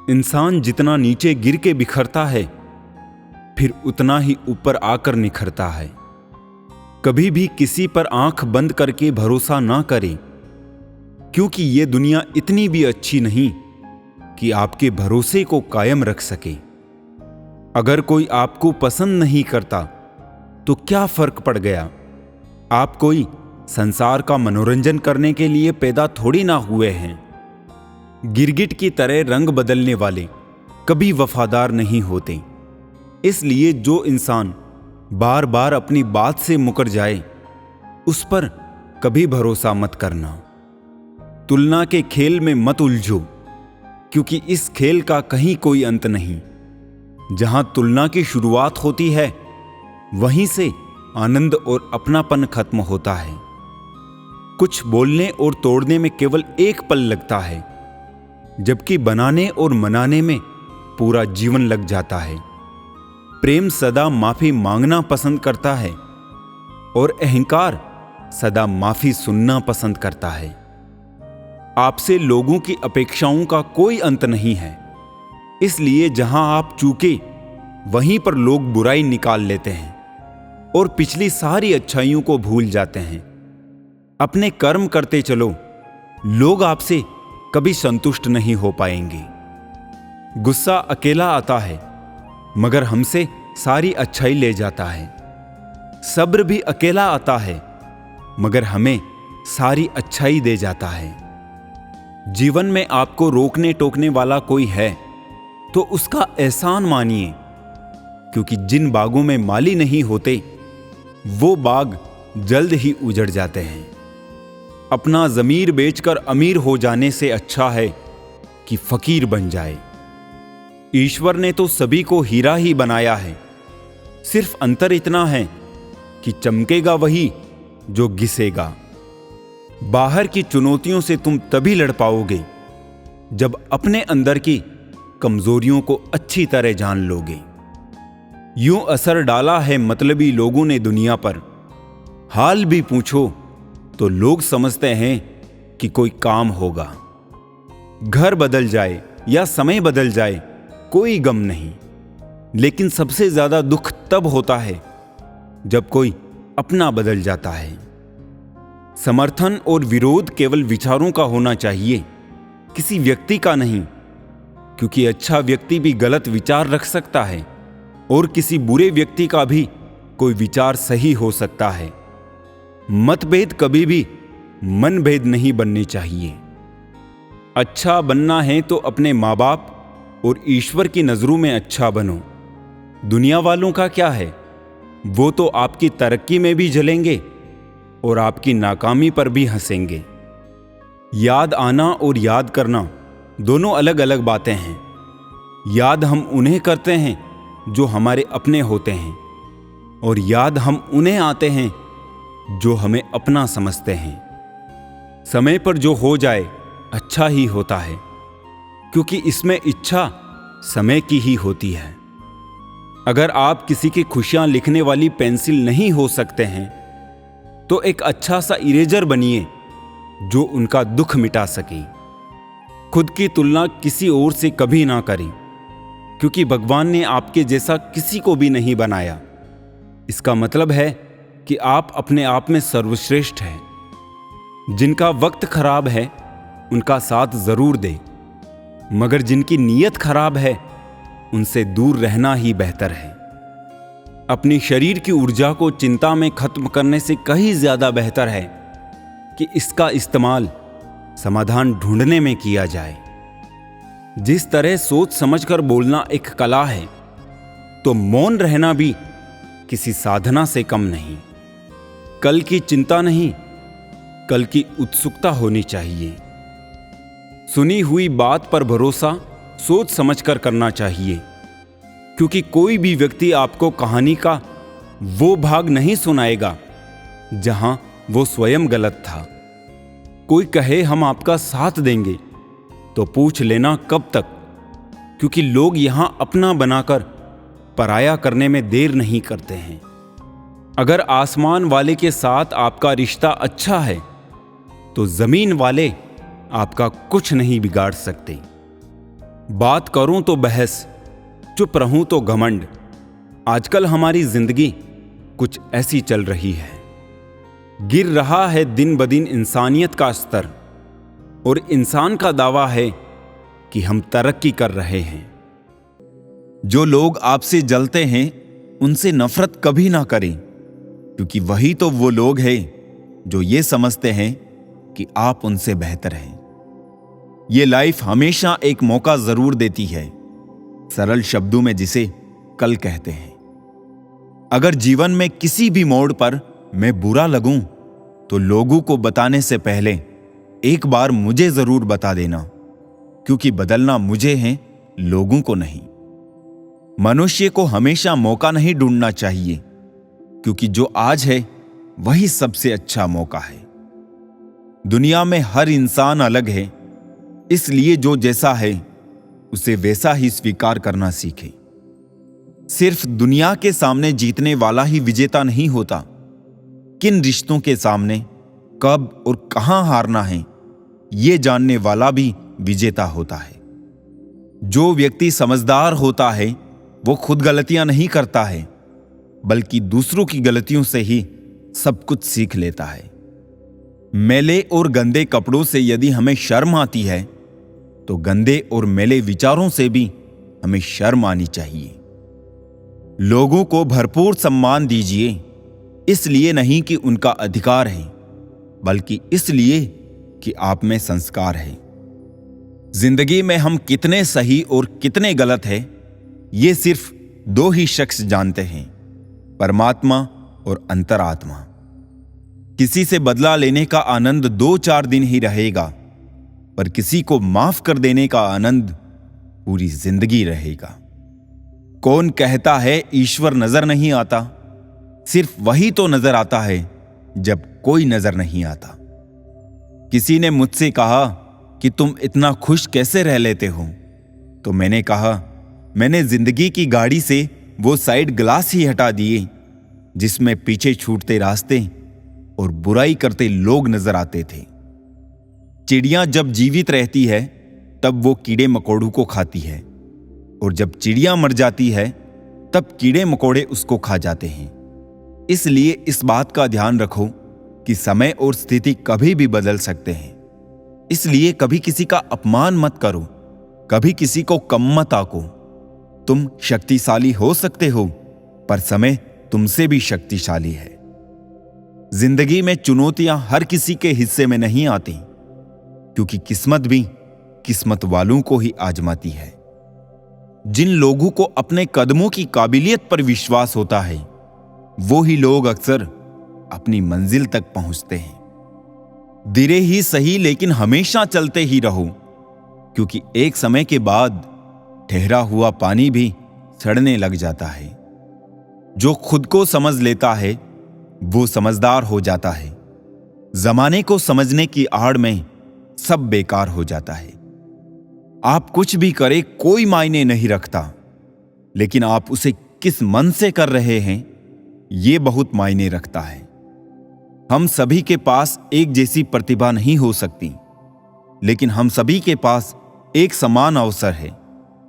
इंसान जितना नीचे गिर के बिखरता है, फिर उतना ही ऊपर आकर निखरता है। कभी भी किसी पर आंख बंद करके भरोसा ना करें, क्योंकि ये दुनिया इतनी भी अच्छी नहीं कि आपके भरोसे को कायम रख सके। अगर कोई आपको पसंद नहीं करता तो क्या फर्क पड़ गया? आप कोई संसार का मनोरंजन करने के लिए पैदा थोड़ी ना हुए हैं। गिरगिट की तरह रंग बदलने वाले कभी वफादार नहीं होते। इसलिए जो इंसान बार बार अपनी बात से मुकर जाए, उस पर कभी भरोसा मत करना। तुलना के खेल में मत उलझो, क्योंकि इस खेल का कहीं कोई अंत नहीं। जहां तुलना की शुरुआत होती है, वहीं से आनंद और अपनापन खत्म होता है। कुछ बोलने और तोड़ने में केवल एक पल लगता है, जबकि बनाने और मनाने में पूरा जीवन लग जाता है। प्रेम सदा माफी मांगना पसंद करता है और अहंकार सदा माफी सुनना पसंद करता है। आपसे लोगों की अपेक्षाओं का कोई अंत नहीं है, इसलिए जहां आप चूके वहीं पर लोग बुराई निकाल लेते हैं और पिछली सारी अच्छाइयों को भूल जाते हैं। अपने कर्म करते चलो, लोग आपसे कभी संतुष्ट नहीं हो पाएंगे। गुस्सा अकेला आता है, मगर हमसे सारी अच्छाई ले जाता है। सब्र भी अकेला आता है, मगर हमें सारी अच्छाई दे जाता है। जीवन में आपको रोकने टोकने वाला कोई है तो उसका एहसान मानिए, क्योंकि जिन बागों में माली नहीं होते, वो बाग जल्द ही उजड़ जाते हैं। अपना ज़मीर बेचकर अमीर हो जाने से अच्छा है कि फकीर बन जाए। ईश्वर ने तो सभी को हीरा ही बनाया है, सिर्फ अंतर इतना है कि चमकेगा वही जो घिसेगा। बाहर की चुनौतियों से तुम तभी लड़ पाओगे जब अपने अंदर की कमजोरियों को अच्छी तरह जान लोगे। यूं असर डाला है मतलबी लोगों ने दुनिया पर, हाल भी पूछो तो लोग समझते हैं कि कोई काम होगा। घर बदल जाए या समय बदल जाए, कोई गम नहीं, लेकिन सबसे ज्यादा दुख तब होता है जब कोई अपना बदल जाता है। समर्थन और विरोध केवल विचारों का होना चाहिए, किसी व्यक्ति का नहीं, क्योंकि अच्छा व्यक्ति भी गलत विचार रख सकता है और किसी बुरे व्यक्ति का भी कोई विचार सही हो सकता है। मतभेद कभी भी मनभेद नहीं बनने चाहिए। अच्छा बनना है तो अपने माँ बाप और ईश्वर की नजरों में अच्छा बनो। दुनिया वालों का क्या है, वो तो आपकी तरक्की में भी जलेंगे और आपकी नाकामी पर भी हंसेंगे। याद आना और याद करना दोनों अलग अलग बातें हैं। याद हम उन्हें करते हैं जो हमारे अपने होते हैं, और याद हम उन्हें आते हैं जो हमें अपना समझते हैं। समय पर जो हो जाए अच्छा ही होता है, क्योंकि इसमें इच्छा समय की ही होती है। अगर आप किसी की खुशियां लिखने वाली पेंसिल नहीं हो सकते हैं, तो एक अच्छा सा इरेजर बनिए जो उनका दुख मिटा सके। खुद की तुलना किसी और से कभी ना करें, क्योंकि भगवान ने आपके जैसा किसी को भी नहीं बनाया। इसका मतलब है कि आप अपने आप में सर्वश्रेष्ठ हैं। जिनका वक्त खराब है उनका साथ जरूर दे, मगर जिनकी नीयत खराब है उनसे दूर रहना ही बेहतर है। अपनी शरीर की ऊर्जा को चिंता में खत्म करने से कहीं ज्यादा बेहतर है कि इसका इस्तेमाल समाधान ढूंढने में किया जाए। जिस तरह सोच समझकर बोलना एक कला है, तो मौन रहना भी किसी साधना से कम नहीं। कल की चिंता नहीं, कल की उत्सुकता होनी चाहिए। सुनी हुई बात पर भरोसा सोच समझकर करना चाहिए, क्योंकि कोई भी व्यक्ति आपको कहानी का वो भाग नहीं सुनाएगा जहां वो स्वयं गलत था। कोई कहे हम आपका साथ देंगे तो पूछ लेना कब तक, क्योंकि लोग यहां अपना बनाकर पराया करने में देर नहीं करते हैं। अगर आसमान वाले के साथ आपका रिश्ता अच्छा है तो जमीन वाले आपका कुछ नहीं बिगाड़ सकते। बात करूं तो बहस, चुप रहूं तो घमंड। आजकल हमारी जिंदगी कुछ ऐसी चल रही है। गिर रहा है दिन ब दिन इंसानियत का स्तर, और इंसान का दावा है कि हम तरक्की कर रहे हैं। जो लोग आपसे जलते हैं उनसे नफरत कभी ना करें, क्योंकि वही तो वो लोग हैं जो ये समझते हैं कि आप उनसे बेहतर हैं। ये लाइफ हमेशा एक मौका जरूर देती है, सरल शब्दों में जिसे कल कहते हैं। अगर जीवन में किसी भी मोड़ पर मैं बुरा लगूं तो लोगों को बताने से पहले एक बार मुझे जरूर बता देना, क्योंकि बदलना मुझे है, लोगों को नहीं। मनुष्य को हमेशा मौका नहीं ढूंढना चाहिए, क्योंकि जो आज है वही सबसे अच्छा मौका है। दुनिया में हर इंसान अलग है, इसलिए जो जैसा है उसे वैसा ही स्वीकार करना सीखे। सिर्फ दुनिया के सामने जीतने वाला ही विजेता नहीं होता, किन रिश्तों के सामने कब और कहां हारना है ये जानने वाला भी विजेता होता है। जो व्यक्ति समझदार होता है वो खुद गलतियां नहीं करता है, बल्कि दूसरों की गलतियों से ही सब कुछ सीख लेता है। मैले और गंदे कपड़ों से यदि हमें शर्म आती है तो गंदे और मैले विचारों से भी हमें शर्म आनी चाहिए। लोगों को भरपूर सम्मान दीजिए, इसलिए नहीं कि उनका अधिकार है, बल्कि इसलिए कि आप में संस्कार है। जिंदगी में हम कितने सही और कितने गलत हैं, ये सिर्फ दो ही शख्स जानते हैं, परमात्मा और अंतरात्मा। किसी से बदला लेने का आनंद 2-4 दिन ही रहेगा, पर किसी को माफ कर देने का आनंद पूरी जिंदगी रहेगा। कौन कहता है ईश्वर नजर नहीं आता? सिर्फ वही तो नजर आता है जब कोई नजर नहीं आता। किसी ने मुझसे कहा कि तुम इतना खुश कैसे रह लेते हो, तो मैंने कहा, मैंने जिंदगी की गाड़ी से वो साइड ग्लास ही हटा दिए जिसमें पीछे छूटते रास्ते और बुराई करते लोग नजर आते थे। चिड़िया जब जीवित रहती है तब वो कीड़े मकोड़ों को खाती है, और जब चिड़िया मर जाती है तब कीड़े मकोड़े उसको खा जाते हैं। इसलिए इस बात का ध्यान रखो कि समय और स्थिति कभी भी बदल सकते हैं। इसलिए कभी किसी का अपमान मत करो, कभी किसी को कम मत आको। तुम शक्तिशाली हो सकते हो, पर समय तुमसे भी शक्तिशाली है। जिंदगी में चुनौतियां हर किसी के हिस्से में नहीं आती, क्योंकि किस्मत भी किस्मत वालों को ही आजमाती है। जिन लोगों को अपने कदमों की काबिलियत पर विश्वास होता है, वो ही लोग अक्सर अपनी मंजिल तक पहुंचते हैं। धीरे ही सही, लेकिन हमेशा चलते ही रहो, क्योंकि एक समय के बाद ठहरा हुआ पानी भी सड़ने लग जाता है। जो खुद को समझ लेता है वो समझदार हो जाता है। जमाने को समझने की आड़ में सब बेकार हो जाता है। आप कुछ भी करें कोई मायने नहीं रखता, लेकिन आप उसे किस मन से कर रहे हैं ये बहुत मायने रखता है। हम सभी के पास एक जैसी प्रतिभा नहीं हो सकती, लेकिन हम सभी के पास एक समान अवसर है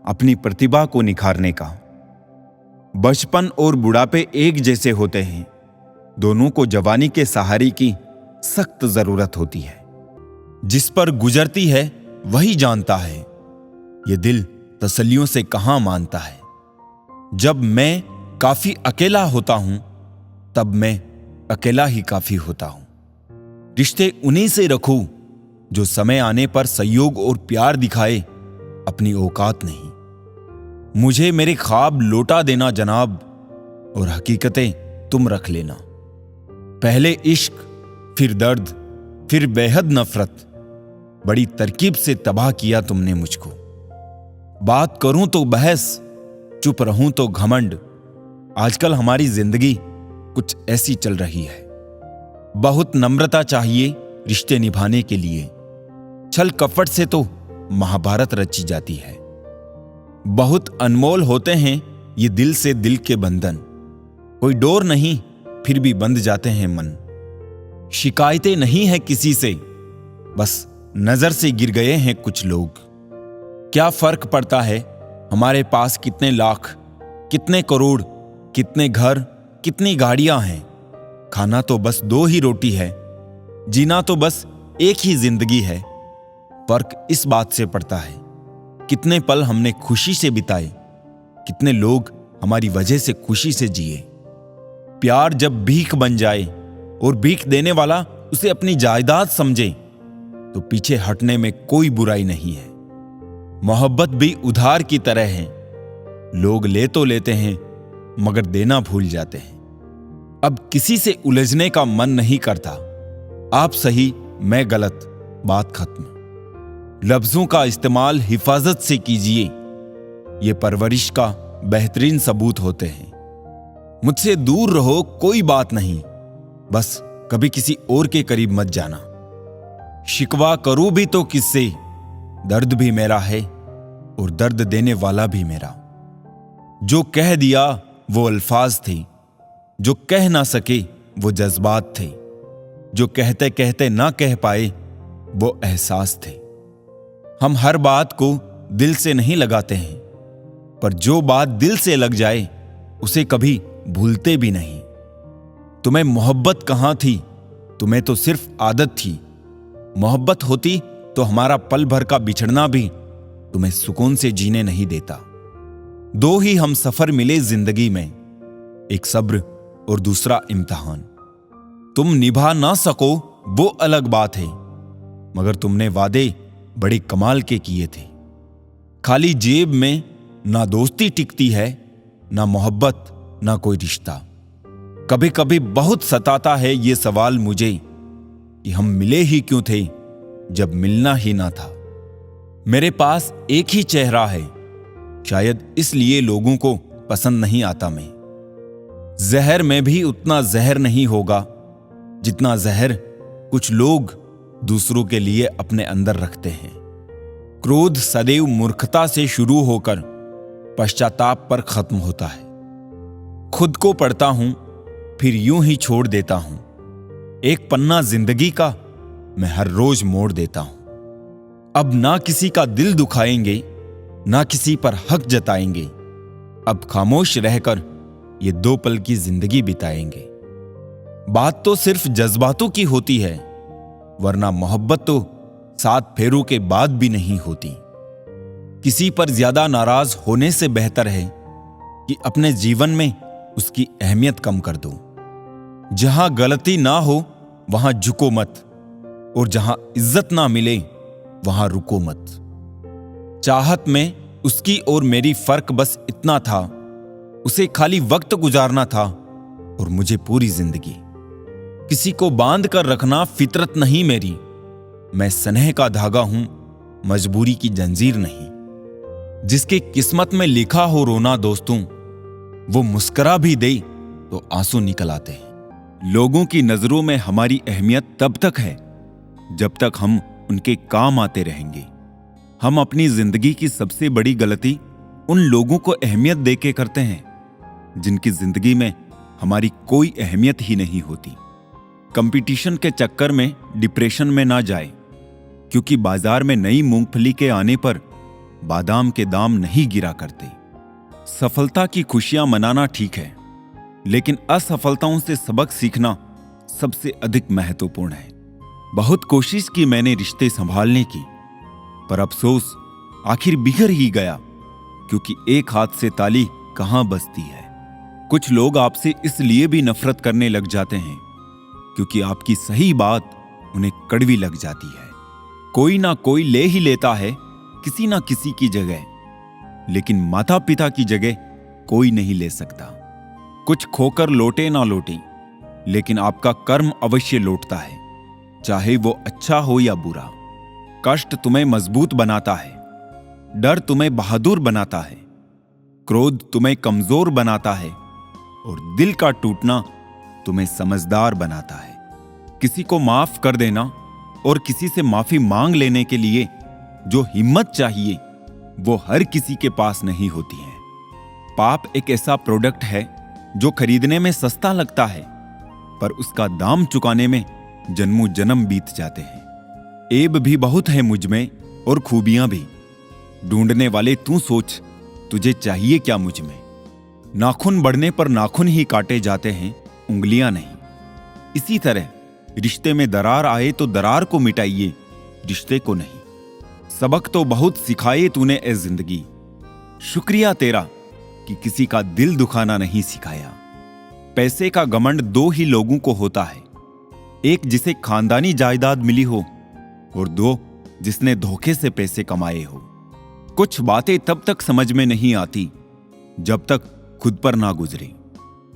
अपनी प्रतिभा को निखारने का। बचपन और बुढ़ापे एक जैसे होते हैं, दोनों को जवानी के सहारे की सख्त जरूरत होती है। जिस पर गुजरती है वही जानता है, ये दिल तसल्लियों से कहां मानता है। जब मैं काफी अकेला होता हूं तब मैं अकेला ही काफी होता हूं। रिश्ते उन्हीं से रखो जो समय आने पर सहयोग और प्यार दिखाए, अपनी औकात नहीं। मुझे मेरे ख्वाब लौटा देना जनाब, और हकीकतें तुम रख लेना। पहले इश्क, फिर दर्द, फिर बेहद नफरत, बड़ी तरकीब से तबाह किया तुमने मुझको। बात करूं तो बहस, चुप रहूं तो घमंड। आजकल हमारी जिंदगी कुछ ऐसी चल रही है। बहुत नम्रता चाहिए रिश्ते निभाने के लिए। छल कपट से तो महाभारत रची जाती है। बहुत अनमोल होते हैं ये दिल से दिल के बंधन। कोई डोर नहीं, फिर भी बंध जाते हैं मन। शिकायतें नहीं है किसी से, बस नजर से गिर गए हैं कुछ लोग। क्या फर्क पड़ता है हमारे पास कितने लाख, कितने करोड़, कितने घर, कितनी गाड़ियां हैं? खाना तो बस 2 ही रोटी है, जीना तो बस एक ही जिंदगी है। फर्क इस बात से पड़ता है कितने पल हमने खुशी से बिताए, कितने लोग हमारी वजह से खुशी से जिए। प्यार जब भीख बन जाए और भीख देने वाला उसे अपनी जायदाद समझे तो पीछे हटने में कोई बुराई नहीं है। मोहब्बत भी उधार की तरह है, लोग ले तो लेते हैं मगर देना भूल जाते हैं। अब किसी से उलझने का मन नहीं करता, आप सही मैं गलत, बात खत्म। लफ्जों का इस्तेमाल हिफाजत से कीजिए, ये परवरिश का बेहतरीन सबूत होते हैं। मुझसे दूर रहो कोई बात नहीं, बस कभी किसी और के करीब मत जाना। शिकवा करूं भी तो किससे, दर्द भी मेरा है और दर्द देने वाला भी मेरा। जो कह दिया वो अल्फाज थे, जो कह ना सके वो जज्बात थे, जो कहते कहते ना कह पाए वो एहसास थे। हम हर बात को दिल से नहीं लगाते हैं, पर जो बात दिल से लग जाए उसे कभी भूलते भी नहीं। तुम्हें मोहब्बत कहां थी, तुम्हें तो सिर्फ आदत थी। मोहब्बत होती तो हमारा पल भर का बिछड़ना भी तुम्हें सुकून से जीने नहीं देता। 2 ही हम सफर मिले जिंदगी में, एक सब्र और दूसरा इम्तिहान। तुम निभा ना सको वो अलग बात है, मगर तुमने वादे बड़े कमाल के किए थे। खाली जेब में ना दोस्ती टिकती है, ना मोहब्बत, ना कोई रिश्ता। कभी कभी बहुत सताता है ये सवाल मुझे कि हम मिले ही क्यों थे जब मिलना ही ना था। मेरे पास एक ही चेहरा है, शायद इसलिए लोगों को पसंद नहीं आता मैं। जहर में भी उतना जहर नहीं होगा जितना जहर कुछ लोग दूसरों के लिए अपने अंदर रखते हैं। क्रोध सदैव मूर्खता से शुरू होकर पश्चाताप पर खत्म होता है। खुद को पढ़ता हूं फिर यूं ही छोड़ देता हूं। एक पन्ना जिंदगी का मैं हर रोज मोड़ देता हूं। अब ना किसी का दिल दुखाएंगे, ना किसी पर हक जताएंगे। अब खामोश रहकर ये 2 पल की जिंदगी बिताएंगे। बात तो सिर्फ जज्बातों की होती है, वरना मोहब्बत तो 7 फेरों के बाद भी नहीं होती। किसी पर ज्यादा नाराज होने से बेहतर है कि अपने जीवन में उसकी अहमियत कम कर दो। जहां गलती ना हो वहां झुको मत, और जहां इज्जत ना मिले वहां रुको मत। चाहत में उसकी और मेरी फर्क बस इतना था, उसे खाली वक्त गुजारना था और मुझे पूरी जिंदगी। किसी को बांध कर रखना फितरत नहीं मेरी, मैं स्नेह का धागा हूं, मजबूरी की जंजीर नहीं। जिसकी किस्मत में लिखा हो रोना दोस्तों, वो मुस्कुरा भी दे तो आंसू निकल आते हैं। लोगों की नजरों में हमारी अहमियत तब तक है जब तक हम उनके काम आते रहेंगे। हम अपनी जिंदगी की सबसे बड़ी गलती उन लोगों को अहमियत देके करते हैं जिनकी जिंदगी में हमारी कोई अहमियत ही नहीं होती। कंपटीशन के चक्कर में डिप्रेशन में ना जाए, क्योंकि बाजार में नई मूंगफली के आने पर बादाम के दाम नहीं गिरा करते। सफलता की खुशियां मनाना ठीक है, लेकिन असफलताओं से सबक सीखना सबसे अधिक महत्वपूर्ण है। बहुत कोशिश की मैंने रिश्ते संभालने की, पर अफसोस आखिर बिखर ही गया, क्योंकि एक हाथ से ताली कहां बजती है। कुछ लोग आपसे इसलिए भी नफरत करने लग जाते हैं क्योंकि आपकी सही बात उन्हें कड़वी लग जाती है। कोई ना कोई ले ही लेता है किसी ना किसी की जगह, लेकिन माता पिता की जगह कोई नहीं ले सकता। कुछ खोकर लौटे ना लौटे, लेकिन आपका कर्म अवश्य लौटता है, चाहे वो अच्छा हो या बुरा। कष्ट तुम्हें मजबूत बनाता है, डर तुम्हें बहादुर बनाता है, क्रोध तुम्हें कमजोर बनाता है और दिल का टूटना तुम्हें समझदार बनाता है। किसी को माफ कर देना और किसी से माफी मांग लेने के लिए जो हिम्मत चाहिए वो हर किसी के पास नहीं होती है। पाप एक ऐसा प्रोडक्ट है जो खरीदने में सस्ता लगता है, पर उसका दाम चुकाने में जन्मों जन्म बीत जाते हैं। ऐब भी बहुत है मुझ में और खूबियां भी, ढूंढने वाले तू सोच, तुझे चाहिए क्या मुझ में? नाखून बढ़ने पर नाखून ही काटे जाते हैं, उंगलियां नहीं। इसी तरह रिश्ते में दरार आए तो दरार को मिटाइए, रिश्ते को नहीं। सबक तो बहुत सिखाए तूने ए जिंदगी, शुक्रिया तेरा कि किसी का दिल दुखाना नहीं सिखाया। पैसे का घमंड दो ही लोगों को होता है, एक जिसे खानदानी जायदाद मिली हो और दो जिसने धोखे से पैसे कमाए हो। कुछ बातें तब तक समझ में नहीं आती जब तक खुद पर ना गुजरे।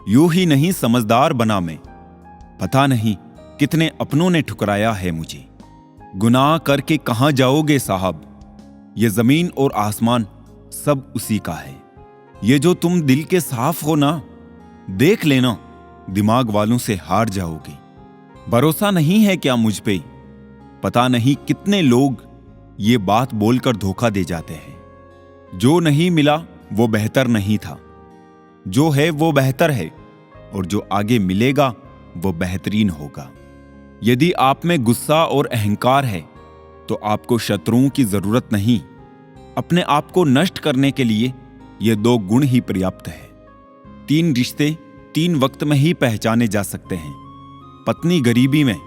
यूं ही नहीं समझदार बना मैं, पता नहीं कितने अपनों ने ठुकराया है मुझे। गुनाह करके कहां जाओगे साहब, ये जमीन और आसमान सब उसी का है। ये जो तुम दिल के साफ हो ना, देख लेना दिमाग वालों से हार जाओगे। भरोसा नहीं है क्या मुझ पे? पता नहीं कितने लोग ये बात बोलकर धोखा दे जाते हैं। जो नहीं मिला वो बेहतर नहीं था, जो है वो बेहतर है और जो आगे मिलेगा वो बेहतरीन होगा। यदि आप में गुस्सा और अहंकार है तो आपको शत्रुओं की जरूरत नहीं, अपने आप को नष्ट करने के लिए ये दो गुण ही पर्याप्त है। 3 रिश्ते 3 वक्त में ही पहचाने जा सकते हैं, पत्नी गरीबी में,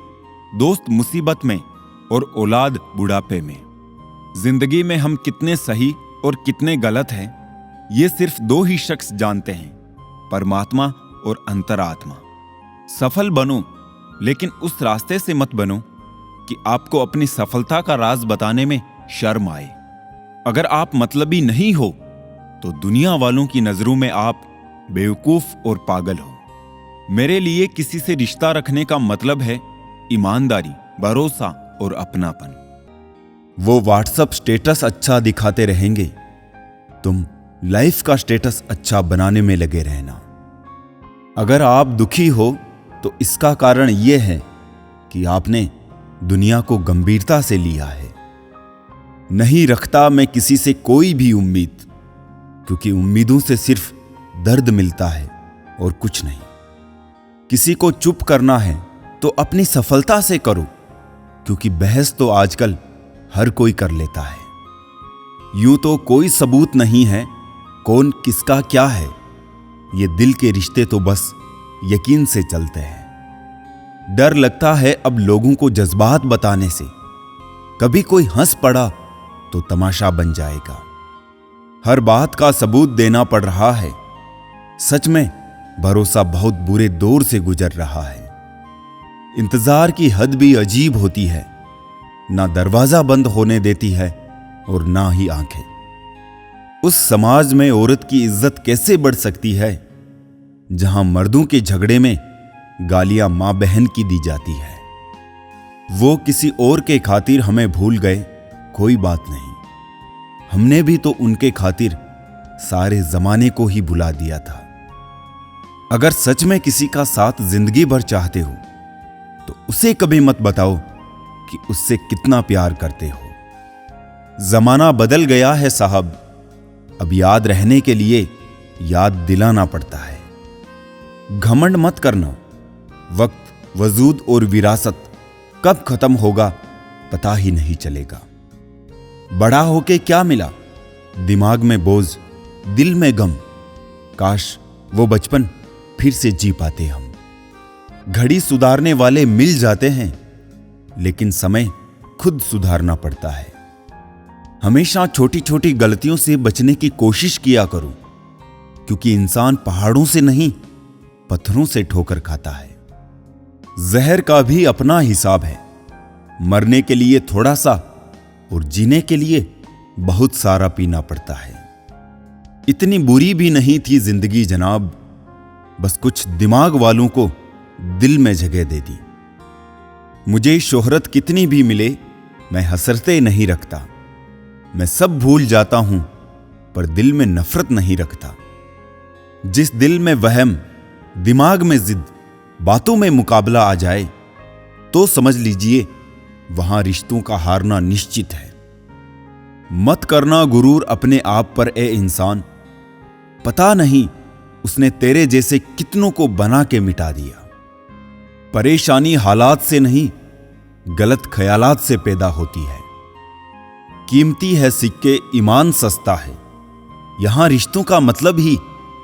दोस्त मुसीबत में और औलाद बुढ़ापे में। जिंदगी में हम कितने सही और कितने गलत हैं ये सिर्फ 2 ही शख्स जानते हैं, परमात्मा और अंतरात्मा। सफल बनो, लेकिन उस रास्ते से मत बनो कि आपको अपनी सफलता का राज बताने में शर्म आए। अगर आप मतलबी नहीं हो तो दुनिया वालों की नजरों में आप बेवकूफ और पागल हो। मेरे लिए किसी से रिश्ता रखने का मतलब है ईमानदारी, भरोसा और अपनापन। वो व्हाट्सएप स्टेटस अच्छा दिखाते रहेंगे, तुम लाइफ का स्टेटस अच्छा बनाने में लगे रहना। अगर आप दुखी हो तो इसका कारण यह है कि आपने दुनिया को गंभीरता से लिया है। नहीं रखता मैं किसी से कोई भी उम्मीद, क्योंकि उम्मीदों से सिर्फ दर्द मिलता है और कुछ नहीं। किसी को चुप करना है तो अपनी सफलता से करो, क्योंकि बहस तो आजकल हर कोई कर लेता है। यूं तो कोई सबूत नहीं है कौन किसका क्या है, ये दिल के रिश्ते तो बस यकीन से चलते हैं। डर लगता है अब लोगों को जज्बात बताने से, कभी कोई हंस पड़ा तो तमाशा बन जाएगा। हर बात का सबूत देना पड़ रहा है। सच में भरोसा बहुत बुरे दौर से गुजर रहा है। इंतजार की हद भी अजीब होती है, ना दरवाजा बंद होने देती है और ना ही आंखें। उस समाज में औरत की इज्जत कैसे बढ़ सकती है जहां मर्दों के झगड़े में गालियां मां बहन की दी जाती है। वो किसी और के खातिर हमें भूल गए, कोई बात नहीं, हमने भी तो उनके खातिर सारे जमाने को ही भुला दिया था। अगर सच में किसी का साथ जिंदगी भर चाहते हो तो उसे कभी मत बताओ कि उससे कितना प्यार करते हो। जमाना बदल गया है साहब, अब याद रहने के लिए याद दिलाना पड़ता है। घमंड मत करना, वक्त, वजूद और विरासत कब खत्म होगा पता ही नहीं चलेगा। बड़ा होके क्या मिला? दिमाग में बोझ, दिल में गम। काश वो बचपन फिर से जी पाते हम। घड़ी सुधारने वाले मिल जाते हैं, लेकिन समय खुद सुधारना पड़ता है। हमेशा छोटी छोटी गलतियों से बचने की कोशिश किया करो, क्योंकि इंसान पहाड़ों से नहीं पत्थरों से ठोकर खाता है। जहर का भी अपना हिसाब है, मरने के लिए थोड़ा सा और जीने के लिए बहुत सारा पीना पड़ता है। इतनी बुरी भी नहीं थी जिंदगी जनाब, बस कुछ दिमाग वालों को दिल में जगह दे दी। मुझे शोहरत कितनी भी मिले मैं हसरतें नहीं रखता। मैं सब भूल जाता हूं पर दिल में नफरत नहीं रखता। जिस दिल में वहम, दिमाग में जिद, बातों में मुकाबला आ जाए तो समझ लीजिए वहां रिश्तों का हारना निश्चित है। मत करना गुरूर अपने आप पर ए इंसान, पता नहीं उसने तेरे जैसे कितनों को बना के मिटा दिया। परेशानी हालात से नहीं, गलत ख्यालात से पैदा होती है। कीमती है सिक्के, ईमान सस्ता है। यहां रिश्तों का मतलब ही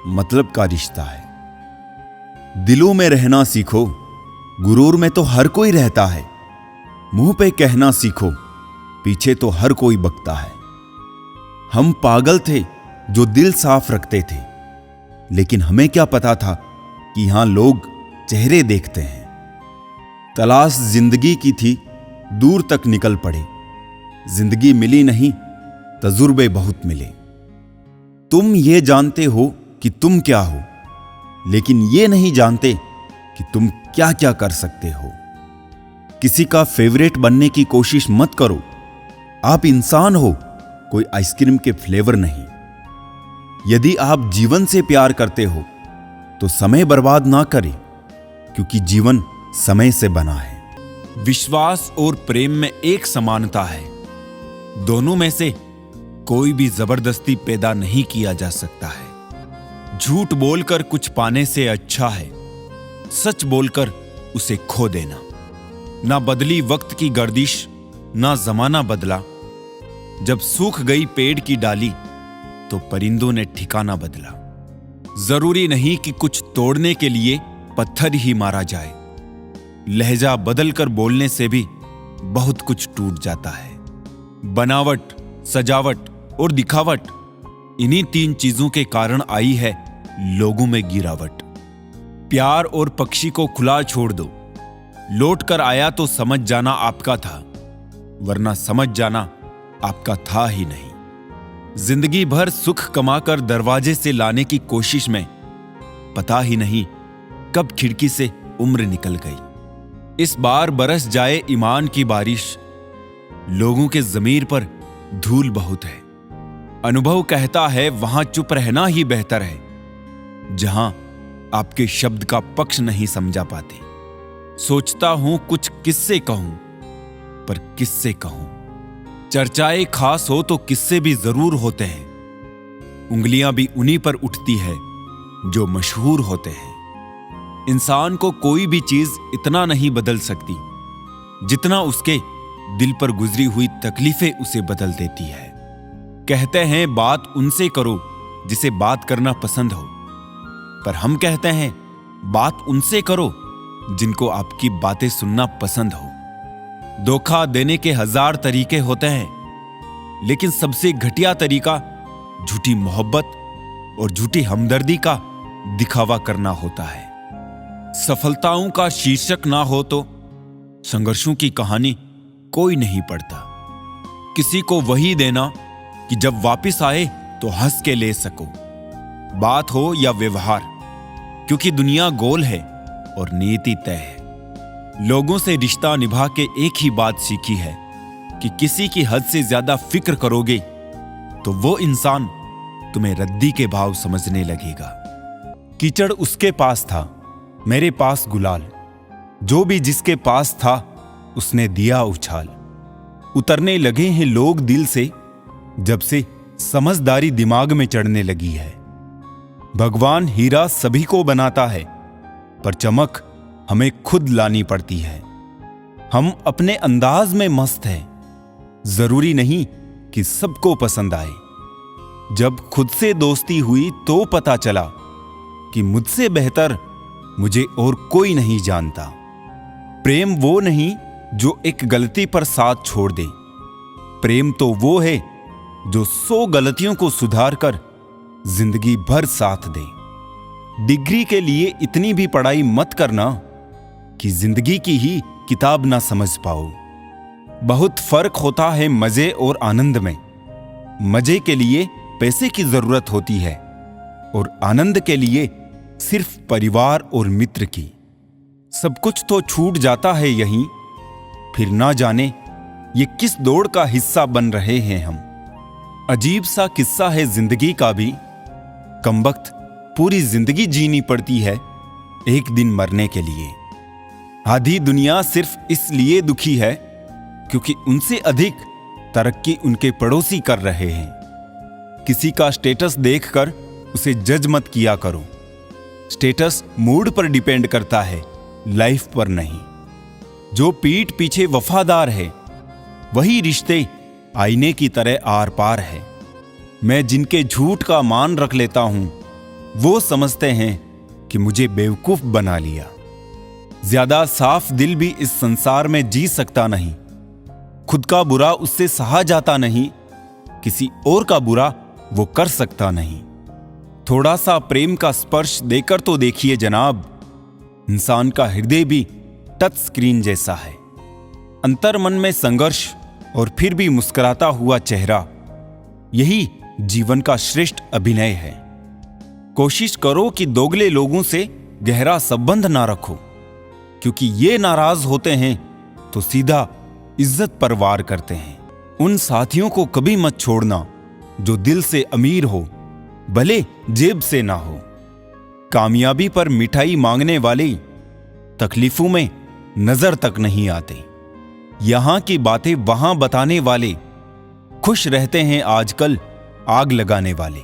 मतलब का रिश्ता है। दिलों में रहना सीखो, गुरूर में तो हर कोई रहता है। मुंह पे कहना सीखो, पीछे तो हर कोई बकता है। हम पागल थे जो दिल साफ रखते थे, लेकिन हमें क्या पता था कि यहां लोग चेहरे देखते हैं। तलाश जिंदगी की थी, दूर तक निकल पड़े। जिंदगी मिली नहीं, तजुर्बे बहुत मिले। तुम ये जानते हो कि तुम क्या हो, लेकिन ये नहीं जानते कि तुम क्या क्या कर सकते हो। किसी का फेवरेट बनने की कोशिश मत करो। आप इंसान हो, कोई आइसक्रीम के फ्लेवर नहीं। यदि आप जीवन से प्यार करते हो तो समय बर्बाद ना करें, क्योंकि जीवन समय से बना है। विश्वास और प्रेम में एक समानता है। दोनों में से कोई भी जबरदस्ती पैदा नहीं किया जा सकता है। झूठ बोलकर कुछ पाने से अच्छा है सच बोलकर उसे खो देना। ना बदली वक्त की गर्दिश, ना जमाना बदला। जब सूख गई पेड़ की डाली तो परिंदों ने ठिकाना बदला। जरूरी नहीं कि कुछ तोड़ने के लिए पत्थर ही मारा जाए। लहजा बदलकर बोलने से भी बहुत कुछ टूट जाता है। बनावट, सजावट और दिखावट, इन्हीं 3 चीजों के कारण आई है लोगों में गिरावट। प्यार और पक्षी को खुला छोड़ दो। लौट कर आया तो समझ जाना आपका था, वरना समझ जाना आपका था ही नहीं। जिंदगी भर सुख कमाकर दरवाजे से लाने की कोशिश में पता ही नहीं कब खिड़की से उम्र निकल गई। इस बार बरस जाए ईमान की बारिश। लोगों के ज़मीर पर धूल बहुत है। अनुभव कहता है वहां चुप रहना ही बेहतर है, जहां आपके शब्द का पक्ष नहीं समझा पाते। सोचता हूं कुछ किससे कहूं, पर किससे कहूं। चर्चाएं खास हो तो किस्से भी जरूर होते हैं। उंगलियां भी उन्हीं पर उठती है जो मशहूर होते हैं। इंसान को कोई भी चीज इतना नहीं बदल सकती जितना उसके दिल पर गुजरी हुई तकलीफें उसे बदल देती है। कहते हैं बात उनसे करो जिसे बात करना पसंद हो, पर हम कहते हैं बात उनसे करो जिनको आपकी बातें सुनना पसंद हो। धोखा देने के 1000 तरीके होते हैं, लेकिन सबसे घटिया तरीका झूठी मोहब्बत और झूठी हमदर्दी का दिखावा करना होता है। सफलताओं का शीर्षक ना हो तो संघर्षों की कहानी कोई नहीं पढ़ता। किसी को वही देना कि जब वापस आए तो हंस के ले सको, बात हो या व्यवहार, क्योंकि दुनिया गोल है और नीति तय है। लोगों से रिश्ता निभा के एक ही बात सीखी है कि किसी की हद से ज्यादा फिक्र करोगे तो वो इंसान तुम्हें रद्दी के भाव समझने लगेगा। कीचड़ उसके पास था, मेरे पास गुलाल। जो भी जिसके पास था उसने दिया उछाल। उतरने लगे हैं लोग दिल से जब से समझदारी दिमाग में चढ़ने लगी है। भगवान हीरा सभी को बनाता है, पर चमक हमें खुद लानी पड़ती है। हम अपने अंदाज में मस्त हैं, जरूरी नहीं कि सबको पसंद आए। जब खुद से दोस्ती हुई तो पता चला कि मुझसे बेहतर मुझे और कोई नहीं जानता। प्रेम वो नहीं जो एक गलती पर साथ छोड़ दे। प्रेम तो वो है जो 100 गलतियों को सुधार कर जिंदगी भर साथ दे। डिग्री के लिए इतनी भी पढ़ाई मत करना कि जिंदगी की ही किताब ना समझ पाओ। बहुत फर्क होता है मजे और आनंद में। मजे के लिए पैसे की जरूरत होती है और आनंद के लिए सिर्फ परिवार और मित्र की। सब कुछ तो छूट जाता है यहीं, फिर ना जाने ये किस दौड़ का हिस्सा बन रहे हैं हम। अजीब सा किस्सा है जिंदगी का भी। कमबख्त पूरी जिंदगी जीनी पड़ती है एक दिन मरने के लिए। आधी दुनिया सिर्फ इसलिए दुखी है क्योंकि उनसे अधिक तरक्की उनके पड़ोसी कर रहे हैं। किसी का स्टेटस देखकर उसे जज मत किया करो। स्टेटस मूड पर डिपेंड करता है, लाइफ पर नहीं। जो पीठ पीछे वफादार है वही रिश्ते आईने की तरह आर पार है। मैं जिनके झूठ का मान रख लेता हूं वो समझते हैं कि मुझे बेवकूफ बना लिया। ज्यादा साफ दिल भी इस संसार में जी सकता नहीं। खुद का बुरा उससे सहा जाता नहीं, किसी और का बुरा वो कर सकता नहीं। थोड़ा सा प्रेम का स्पर्श देकर तो देखिए जनाब, इंसान का हृदय भी टच स्क्रीन जैसा है। अंतर मन में संघर्ष और फिर भी मुस्कुराता हुआ चेहरा, यही जीवन का श्रेष्ठ अभिनय है। कोशिश करो कि दोगले लोगों से गहरा संबंध ना रखो, क्योंकि ये नाराज होते हैं तो सीधा इज्जत पर वार करते हैं। उन साथियों को कभी मत छोड़ना जो दिल से अमीर हो, भले जेब से ना हो। कामयाबी पर मिठाई मांगने वाले तकलीफों में नजर तक नहीं आते। यहां की बातें वहां बताने वाले खुश रहते हैं आजकल आग लगाने वाले।